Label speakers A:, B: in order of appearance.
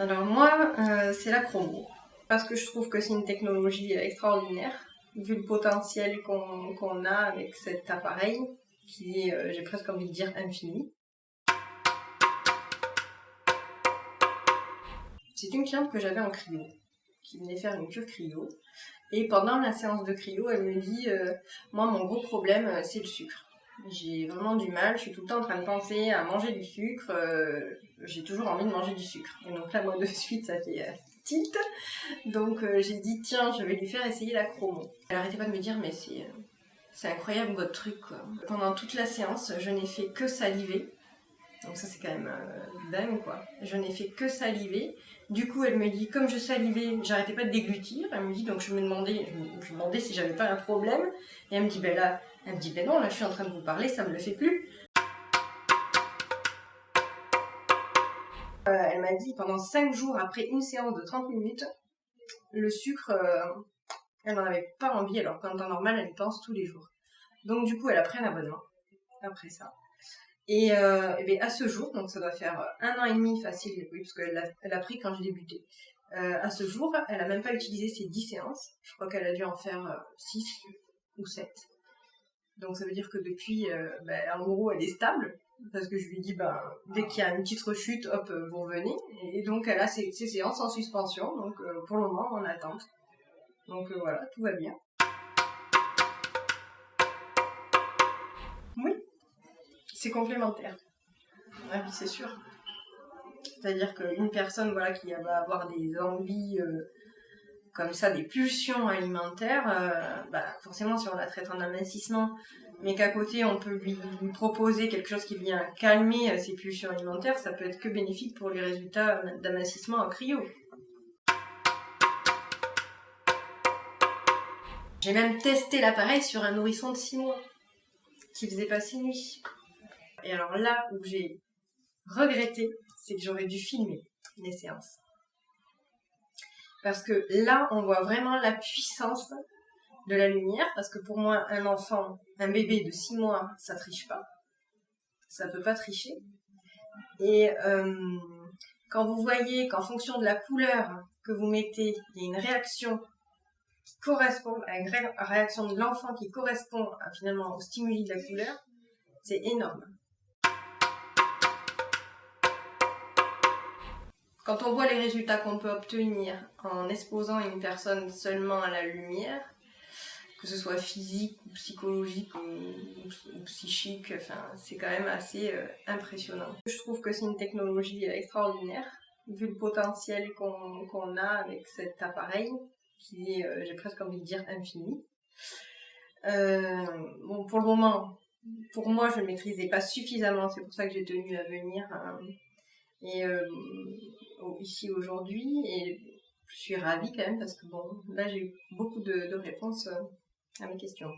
A: Alors moi, c'est la chromo, parce que je trouve que c'est une technologie extraordinaire, vu le potentiel qu'on a avec cet appareil, qui est, j'ai presque envie de dire, infini. C'est une cliente que j'avais en cryo, qui venait faire une cure cryo, et pendant la séance de cryo, elle me dit moi mon gros problème c'est le sucre. J'ai vraiment du mal, je suis tout le temps en train de penser à manger du sucre, j'ai toujours envie de manger du sucre. Et donc là, moi de suite, ça fait tilt. Donc j'ai dit tiens, je vais lui faire essayer la chromo. Elle arrêtait pas de me dire mais c'est incroyable votre truc quoi. Pendant toute la séance, je n'ai fait que saliver. Donc ça c'est quand même dingue quoi. Je n'ai fait que saliver. Du coup elle me dit, comme je salivais, j'arrêtais pas de déglutir. Elle me dit, donc je me demandais si j'avais pas un problème. Et elle me dit, ben non, là je suis en train de vous parler, ça me le fait plus. Elle m'a dit, pendant 5 jours après une séance de 30 minutes, le sucre, elle n'en avait pas envie, alors qu'en temps normal elle y pense tous les jours. Donc du coup elle a pris un abonnement après ça. Et bien à ce jour, donc ça doit faire 1 an et demi facile, oui, parce qu'elle a pris quand j'ai débuté. À ce jour, elle n'a même pas utilisé ses 10 séances. Je crois qu'elle a dû en faire 6 ou 7. Donc ça veut dire que depuis, en gros, elle est stable. Parce que je lui dis, dès qu'il y a une petite rechute, hop, vous revenez. Et donc elle a ses séances en suspension. Donc pour le moment, en attente. Donc voilà, tout va bien. Oui, c'est complémentaire. Ah oui, c'est sûr. C'est-à-dire qu'une personne qui va avoir des envies comme ça, des pulsions alimentaires, forcément si on la traite en amincissement, mais qu'à côté on peut lui proposer quelque chose qui vient calmer ses pulsions alimentaires, ça peut être que bénéfique pour les résultats d'amincissement en cryo. J'ai même testé l'appareil sur un nourrisson de 6 mois qui faisait pas ses nuits. Et alors là où j'ai regretté, c'est que j'aurais dû filmer les séances. Parce que là, on voit vraiment la puissance de la lumière, parce que pour moi, un enfant, un bébé de 6 mois, ça triche pas. Ça peut pas tricher. Et quand vous voyez qu'en fonction de la couleur que vous mettez, il y a une réaction qui correspond à une réaction de l'enfant qui correspond finalement au stimuli de la couleur, c'est énorme. Quand on voit les résultats qu'on peut obtenir en exposant une personne seulement à la lumière, que ce soit physique ou psychologique ou psychique, c'est quand même assez impressionnant. Je trouve que c'est une technologie extraordinaire, vu le potentiel qu'on a avec cet appareil, qui est, j'ai presque envie de dire, infini. Pour le moment, pour moi, je ne maîtrisais pas suffisamment, c'est pour ça que j'ai tenu à venir ici aujourd'hui, et je suis ravie quand même, parce que là j'ai eu beaucoup de réponses à mes questions.